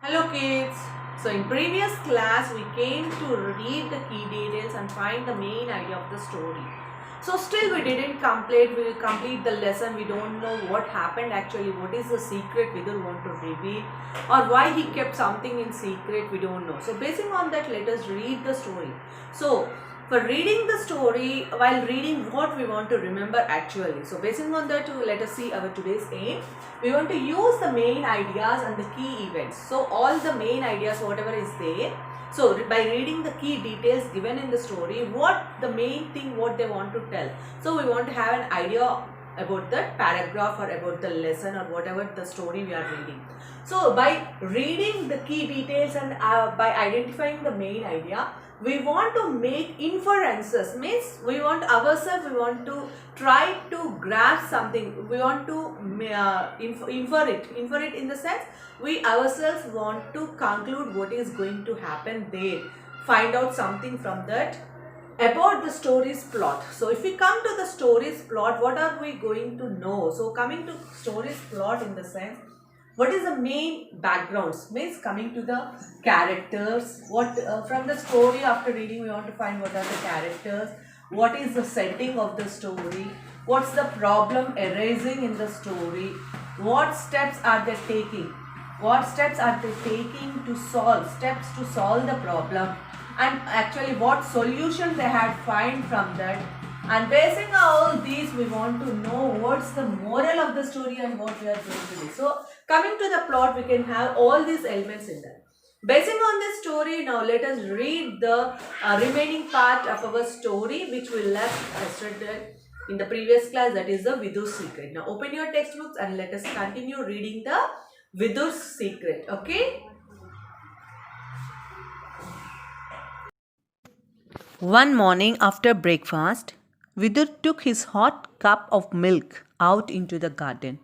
Hello kids. So in previous class we came to read the key details and find the main idea of the story. So still we didn't complete, we will complete the lesson. We don't know what happened actually, what is the secret we don't want to reveal, or why he kept something in secret we don't know. So basing on that, let us read the story. So for reading the story, while reading what we want to remember actually. So basing on that, let us see our today's aim. We want to use the main ideas and the key events. So all the main ideas, whatever is there. So by reading the key details given in the story, what the main thing, what they want to tell. So we want to have an idea about the paragraph or about the lesson or whatever the story we are reading. So by reading the key details and by identifying the main idea, we want to make inferences, means we want ourselves, we want to try to grasp something, we want to infer it in the sense we ourselves want to conclude what is going to happen there, find out something from that about the story's plot. So if we come to the story's plot, what are we going to know? So coming to story's plot in the sense, what is the main backgrounds, means coming to the characters, what from the story, after reading we want to find what are the characters, what is the setting of the story, what's the problem arising in the story, what steps are they taking, to solve, steps to solve the problem, and actually what solution they had find from that. And basing on all these, we want to know what's the moral of the story and what we are going to do. So coming to the plot, we can have all these elements in that. Basing on this story, now let us read the remaining part of our story which we left yesterday in the previous class, that is the Vidur's secret. Now open your textbooks and let us continue reading the Vidur's secret. Okay. One morning after breakfast, Vidur took his hot cup of milk out into the garden.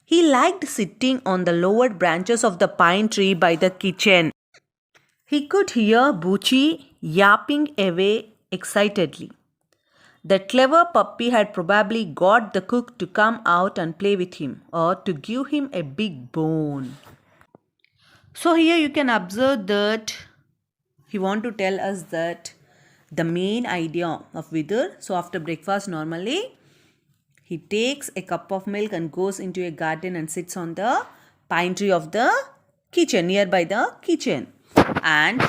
He liked sitting on the lower branches of the pine tree by the kitchen. He could hear Buchi yapping away excitedly. The clever puppy had probably got the cook to come out and play with him or to give him a big bone. So here you can observe that he want to tell us that the main idea of Vidur. So after breakfast normally he takes a cup of milk and goes into a garden and sits on the pine tree of the kitchen, nearby the kitchen. And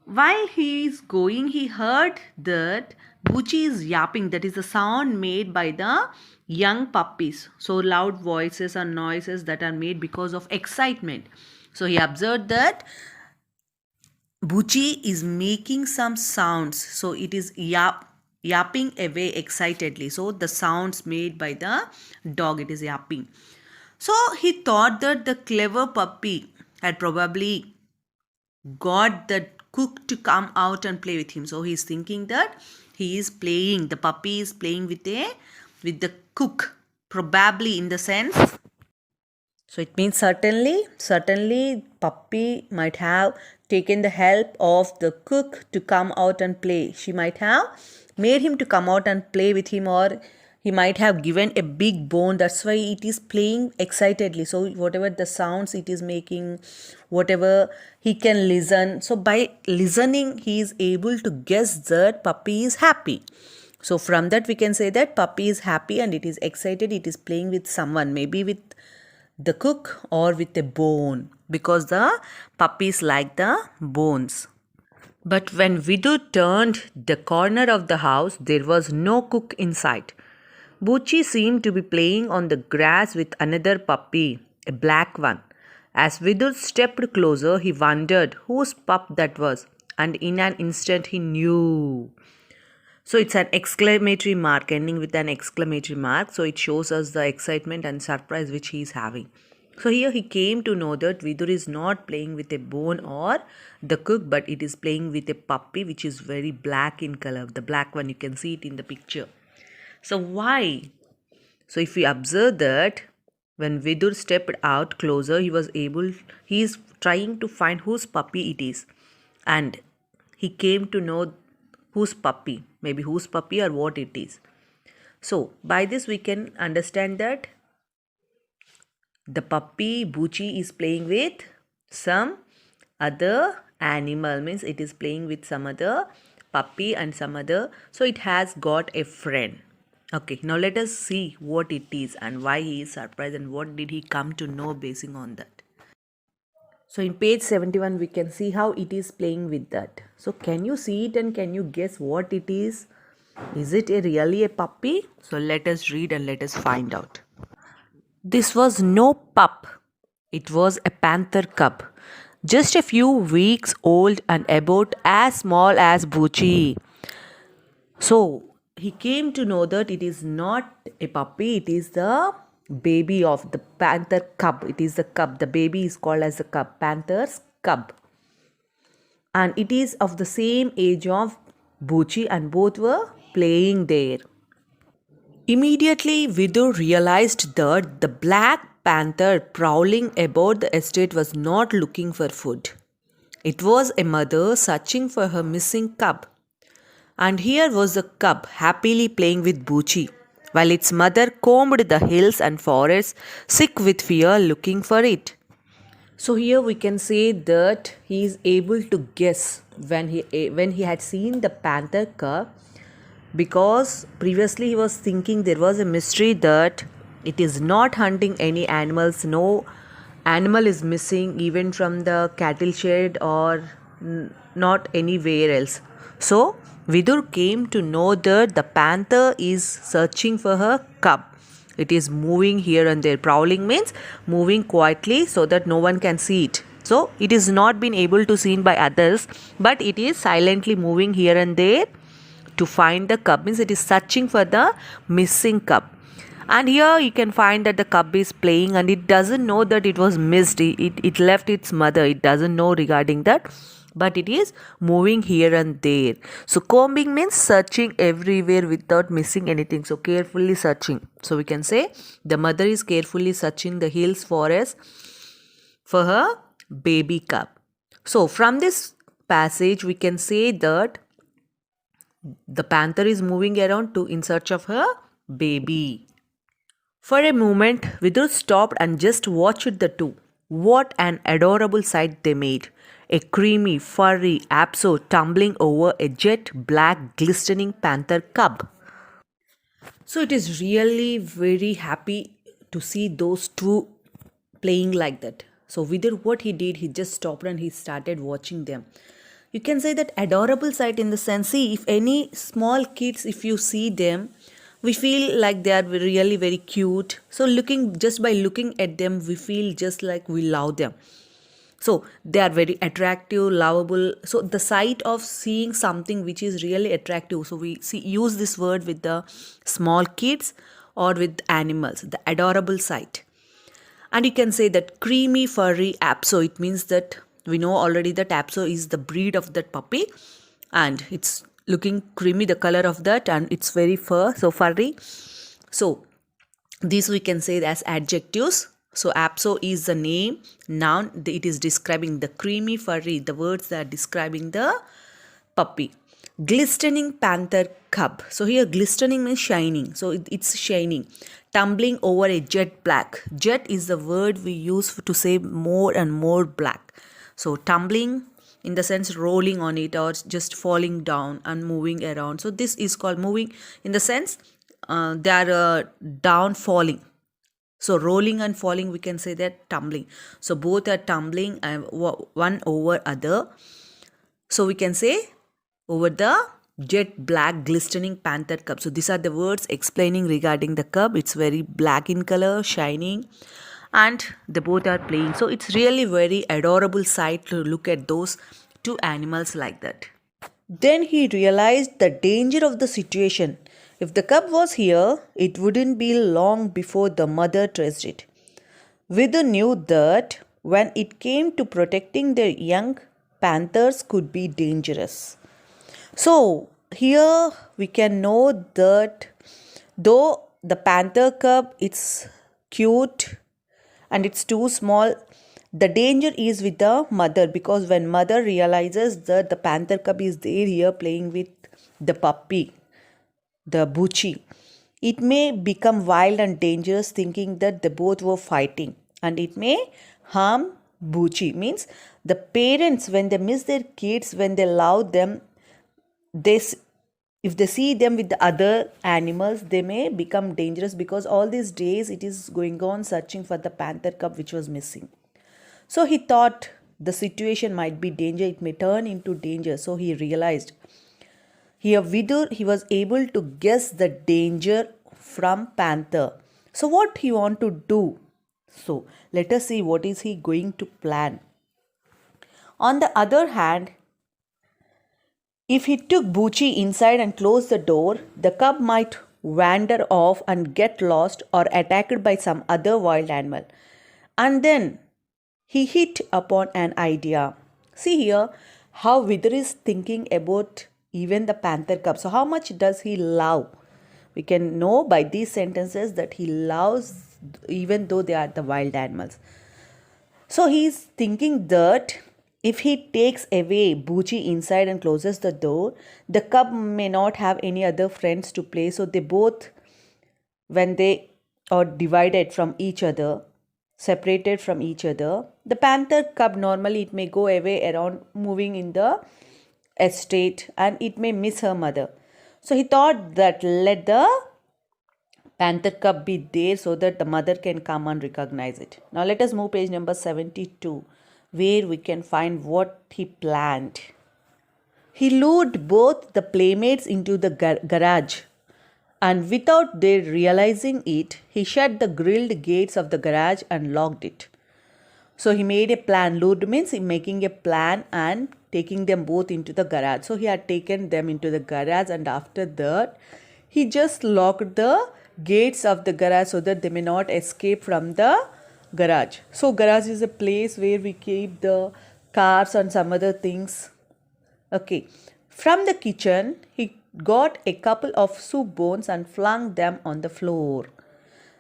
while he is going, he heard that Buchi is yapping. That is the sound made by the young puppies. So loud voices and noises that are made because of excitement. So he observed that Buchi is making some sounds. So it is yapping away excitedly. So the sounds made by the dog, it is yapping. So he thought that the clever puppy had probably got the cook to come out and play with him. So he's thinking that he is playing, the puppy is playing with the cook, probably, in the sense. So it means certainly puppy might have taken the help of the cook to come out and play. She might have made him to come out and play with him, or he might have given a big bone. That's why it is playing excitedly. So whatever the sounds it is making, whatever he can listen. So by listening, he is able to guess that puppy is happy. So from that we can say that puppy is happy and it is excited. It is playing with someone, maybe with the cook or with a bone, because the puppies like the bones. But when Vidu turned the corner of the house, there was no cook in sight. Buchi seemed to be playing on the grass with another puppy, a black one. As Vidur stepped closer, he wondered whose pup that was, and in an instant he knew. So it's an exclamatory mark, ending with an exclamatory mark. So it shows us the excitement and surprise which he is having. So here he came to know that Vidur is not playing with a bone or the cook, but it is playing with a puppy which is very black in color. The black one, you can see it in the picture. So why? So if we observe that when Vidur stepped out closer, he is trying to find whose puppy it is. And he came to know whose puppy, maybe whose puppy or what it is. So by this we can understand that the puppy Buchi is playing with some other animal, means it is playing with some other puppy and some other, so it has got a friend. Okay, now let us see what it is and why he is surprised and what did he come to know basing on that. So in page 71 we can see how it is playing with that. So can you see it and can you guess what it is? Is it really a puppy? So let us read and let us find out. This was no pup. It was a panther cub, just a few weeks old and about as small as Buchi. So he came to know that it is not a puppy, it is the baby of the panther cub. It is the cub. The baby is called as the cub, panther's cub. And it is of the same age of Buchi and both were playing there. Immediately, Vidur realized that the black panther prowling about the estate was not looking for food. It was a mother searching for her missing cub. And here was the cub happily playing with Buchi, while its mother combed the hills and forests, sick with fear, looking for it. So here we can say that he is able to guess when he had seen the panther cub, because previously he was thinking there was a mystery that it is not hunting any animals, no animal is missing even from the cattle shed or not anywhere else. So Vidur came to know that the panther is searching for her cub. It is moving here and there. Prowling means moving quietly so that no one can see it. So it is not been able to seen by others, but it is silently moving here and there to find the cub, means it is searching for the missing cub. And here you can find that the cub is playing and it doesn't know that it was missed. It left its mother. It doesn't know regarding that, but it is moving here and there. So combing means searching everywhere without missing anything. So carefully searching. So we can say the mother is carefully searching the hills, forest for her baby cub. So from this passage we can say that the panther is moving around in search of her baby. For a moment, Vidur stopped and just watched the two. What an adorable sight they made. A creamy, furry Apso tumbling over a jet black, glistening panther cub. So it is really very happy to see those two playing like that. So Vidur, what he did, he just stopped and he started watching them. You can say that adorable sight in the sense, see, if any small kids, if you see them, we feel like they are really very cute. So just by looking at them, we feel just like we love them. So they are very attractive, lovable. So the sight of seeing something which is really attractive. So we use this word with the small kids or with animals, the adorable sight. And you can say that creamy furry Apso. It means that we know already that Apso is the breed of that puppy and it's looking creamy, the color of that, and it's very furry. So these we can say as adjectives. So Apso is the name, noun, it is describing the creamy furry, the words that are describing the puppy. Glistening panther cub. So here glistening means shining. So it's shining. Tumbling over a jet black. Jet is the word we use to say more and more black. So tumbling in the sense rolling on it or just falling down and moving around. So this is called moving in the sense they are down falling. So rolling and falling, we can say that tumbling. So both are tumbling one over other. So we can say over the jet black glistening panther cub. So these are the words explaining regarding the cub. It's very black in color, shining, and they both are playing. So it's really very adorable sight to look at those two animals like that. Then he realized the danger of the situation. If the cub was here, it wouldn't be long before the mother traced it. Vidur knew that when it came to protecting their young, panthers could be dangerous. So here we can know that though the panther cub is cute and it's too small, the danger is with the mother, because when mother realizes that the panther cub is there here playing with the puppy, the Buchi, it may become wild and dangerous, thinking that they both were fighting, and it may harm Buchi means the parents, when they miss their kids, when they love them, this if they see them with the other animals, they may become dangerous, because all these days it is going on searching for the panther cub which was missing. So he thought the situation might be danger, it may turn into danger. So he realized here Vidur, he was able to guess the danger from panther. So what he want to do? So let us see what is he going to plan. On the other hand, if he took Buchi inside and closed the door, the cub might wander off and get lost or attacked by some other wild animal. And then he hit upon an idea. See here how Vidar is thinking about even the panther cub. So, how much does he love? We can know by these sentences that he loves even though they are the wild animals. So he's thinking that if he takes away Buchi inside and closes the door, the cub may not have any other friends to play. So they both, when they are divided from each other, separated from each other, the panther cub normally it may go away around moving in the estate and it may miss her mother. So he thought that let the panther cub be there so that the mother can come and recognize it. Now let us move page number 72 where we can find what he planned. He lured both the playmates into the garage, and without their realizing it, he shut the grilled gates of the garage and locked it. So he made a plan. Lured means he making a plan and taking them both into the garage. So he had taken them into the garage, and after that he just locked the gates of the garage so that they may not escape from the garage. So garage is a place where we keep the cars and some other things. Okay. From the kitchen, he got a couple of soup bones and flung them on the floor.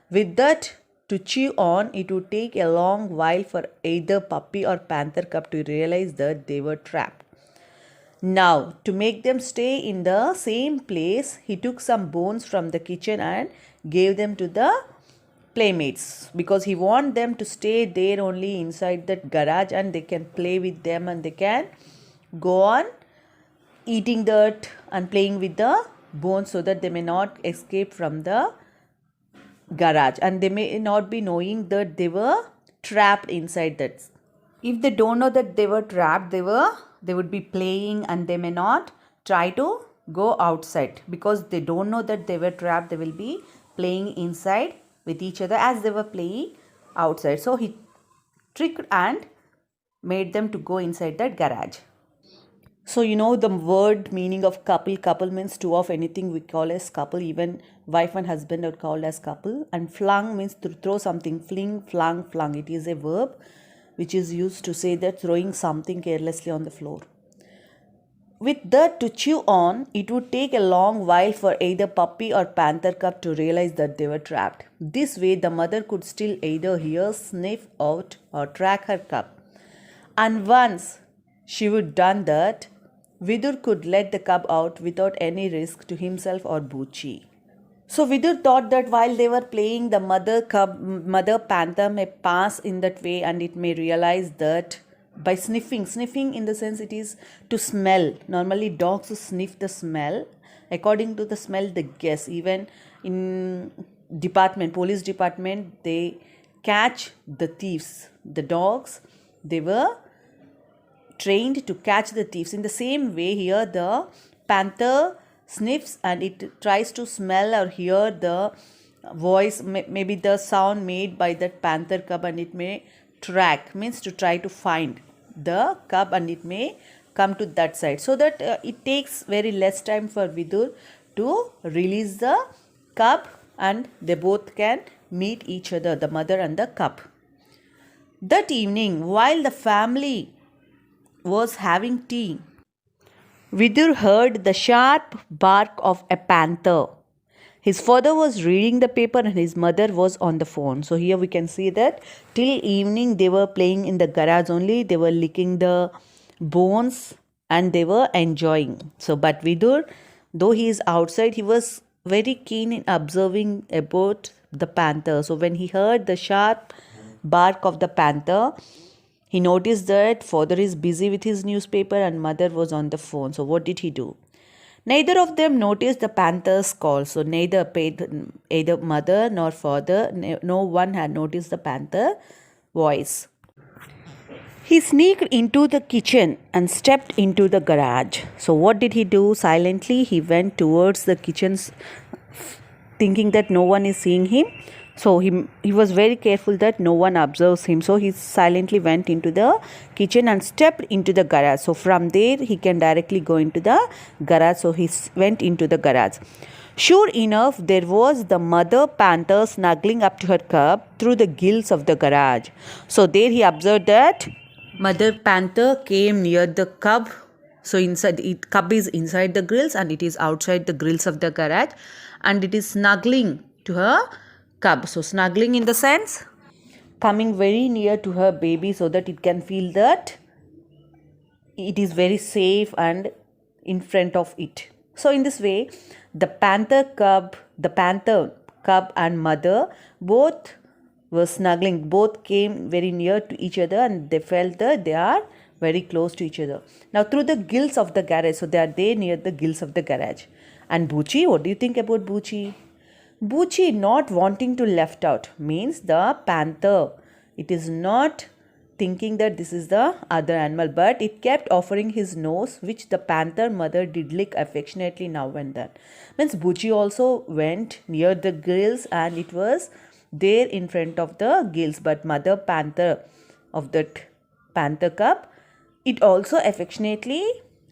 With that to chew on, it would take a long while for either puppy or panther cub to realize that they were trapped. Now, to make them stay in the same place, he took some bones from the kitchen and gave them to the playmates, because he wanted them to stay there only inside that garage and they can play with them and they can go on eating that and playing with the bones so that they may not escape from the garage and they may not be knowing that they were trapped inside that. If they don't know that they were trapped, they would be playing and they may not try to go outside, because they don't know that they were trapped. They will be playing inside with each other as they were playing outside. So he tricked and made them to go inside that garage. So you know the word meaning of couple. Couple means two of anything we call as couple. Even wife and husband are called as couple. And flung means to throw something. Fling, flung, flung. It is a verb which is used to say that throwing something carelessly on the floor. With that to chew on, it would take a long while for either puppy or panther cub to realize that they were trapped. This way, the mother could still either hear, sniff out, or track her cub. And once she would done that, Vidur could let the cub out without any risk to himself or Buchi. So Vidur thought that while they were playing, the mother panther may pass in that way and it may realize that by sniffing in the sense it is to smell. Normally dogs sniff the smell. According to the smell they guess. Even in police department, they catch the thieves. The dogs, they were trained to catch the thieves. In the same way here the panther sniffs and it tries to smell or hear the voice, maybe the sound made by that panther cub, and it may track, means to try to find the cub and it may come to that side, so that it takes very less time for Vidur to release the cub and they both can meet each other, the mother and the cub. That evening, while the family was having tea, Vidur heard the sharp bark of a panther. His father was reading the paper and his mother was on the phone. So here we can see that till evening they were playing in the garage only. They were licking the bones and they were enjoying. So but Vidur, though he is outside, he was very keen in observing about the panther. So when he heard the sharp bark of the panther, He noticed that father is busy with his newspaper and mother was on the phone. So what did he do? Neither of them noticed the panther's call. So neither paid either mother nor father. No one had noticed the panther voice. He sneaked into the kitchen and stepped into the garage. So what did he do? Silently he went towards the kitchen, thinking that no one is seeing him. So he was very careful that no one observes him. So he silently went into the kitchen and stepped into the garage. So from there he can directly go into the garage. So he went into the garage. Sure enough, there was the mother panther snuggling up to her cub through the gills of the garage. So there he observed that mother panther came near the cub. So inside it, cub is inside the grills and it is outside the grills of the garage, and it is snuggling to her cub. So snuggling in the sense coming very near to her baby so that it can feel that it is very safe and in front of it. So in this way, the panther cub and mother both were snuggling, both came very near to each other and they felt that they are very close to each other. Now through the gills of the garage, so they are there near the gills of the garage. And Buchi, what do you think about Buchi? Buchi not wanting to left out means the panther. It is not thinking that this is the other animal, but it kept offering his nose, which the panther mother did lick affectionately now and then. Means Buchi also went near the gills and it was there in front of the gills, but mother panther of that panther cub, it also affectionately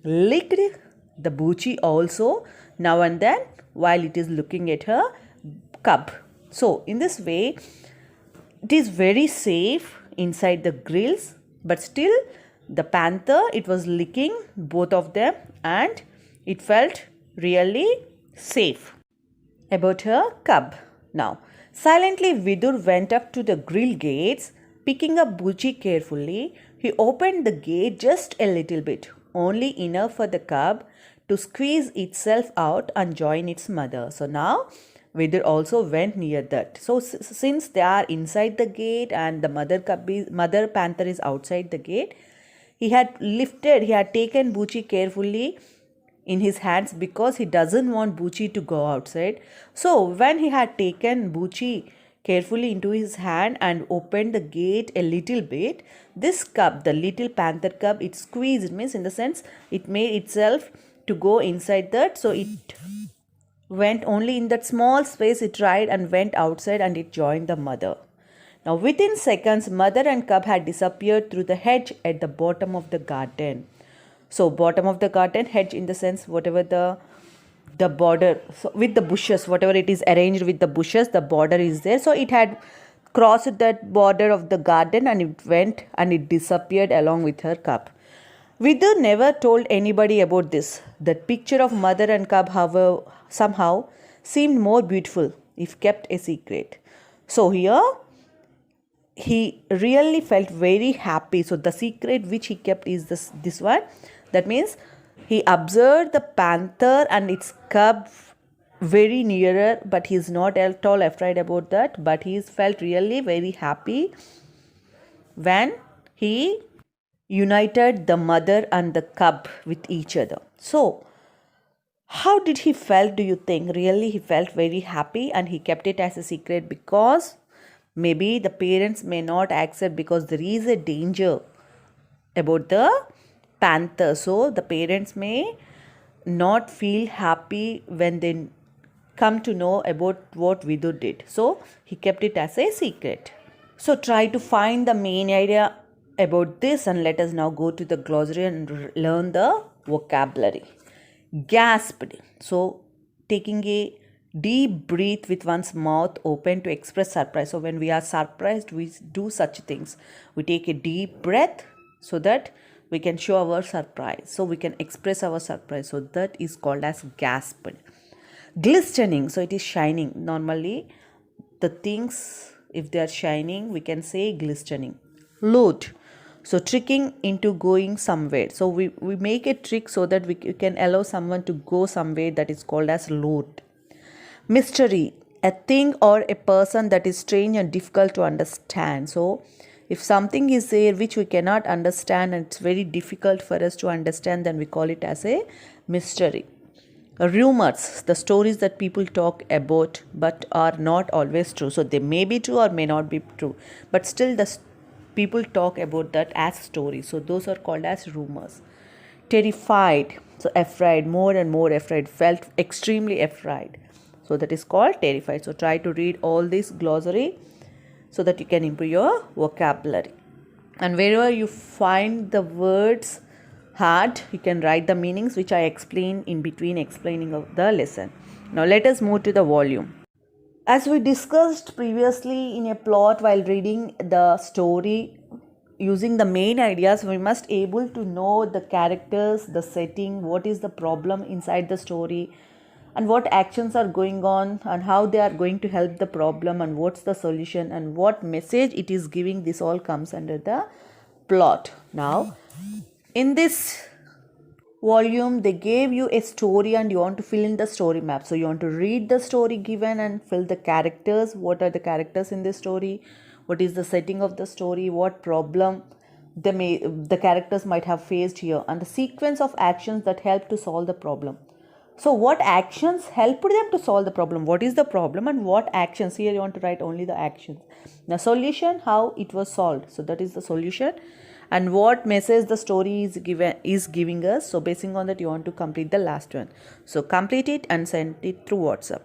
licked the Buchi also now and then while it is looking at her cub. So in this way, it is very safe inside the grills, but still the panther, it was licking both of them and it felt really safe about her cub. Now silently Vidur went up to the grill gates, picking up Buchi carefully. He opened the gate just a little bit, only enough for the cub to squeeze itself out and join its mother. So now Vidur also went near that. So since they are inside the gate and the mother panther is outside the gate, he had taken Buchi carefully in his hands because he doesn't want Buchi to go outside. So when he had taken Buchi carefully into his hand and opened the gate a little bit, this cub, the little panther cub, it squeezed, means in the sense it made itself to go inside that. So it went only in that small space, it tried and went outside and it joined the mother. Now within seconds, mother and cub had disappeared through the hedge at the bottom of the garden. So bottom of the garden, hedge in the sense whatever the border, so with the bushes, whatever it is arranged with the bushes, the border is there. So it had crossed that border of the garden and it went and it disappeared along with her cub. Vidur never told anybody about this. That picture of mother and cub, however, somehow seemed more beautiful if kept a secret. So here he really felt very happy. So the secret which he kept is this one. That means he observed the panther and its cub very nearer, but he is not at all afraid about that. But he felt really very happy when he united the mother and the cub with each other. So how did he felt, do you think? Really he felt very happy and he kept it as a secret because maybe the parents may not accept because there is a danger about the panther. So the parents may not feel happy when they come to know about what Vidur did. So he kept it as a secret. So try to find the main idea about this and let us now go to the glossary and learn the vocabulary. Gasped. So taking a deep breath with one's mouth open to express surprise. So when we are surprised, we do such things. We take a deep breath so that we can show our surprise. So we can express our surprise. So that is called as gasped. Glistening. So it is shining. Normally the things, if they are shining, we can say glistening. Loot. So tricking into going somewhere. So we make a trick so that we can allow someone to go somewhere, that is called as loot. Mystery. A thing or a person that is strange and difficult to understand. So If something is there which we cannot understand and it's very difficult for us to understand, then we call it as a mystery. Rumors, the stories that people talk about but are not always true. So they may be true or may not be true, but still people talk about that as stories. So those are called as rumors. Terrified, so afraid, more and more afraid, felt extremely afraid. So that is called terrified. So try to read all this glossary so that you can improve your vocabulary. And wherever you find the words hard, you can write the meanings which I explain in between explaining of the lesson. Now let us move to the volume. As we discussed previously in a plot while reading the story, using the main ideas, we must able to know the characters, the setting, what is the problem inside the story, and what actions are going on and how they are going to help the problem and what's the solution and what message it is giving. This all comes under the plot. Now in this volume they gave you a story and you want to fill in the story map. So you want to read the story given and fill the characters. What are the characters in this story? What is the setting of the story? What problem the characters might have faced here, and the sequence of actions that help to solve the problem. So what actions helped them to solve the problem? What is the problem and what actions? Here you want to write only the actions. The solution, how it was solved. So that is the solution. And what message the story is giving us. So basing on that you want to complete the last one. So complete it and send it through WhatsApp.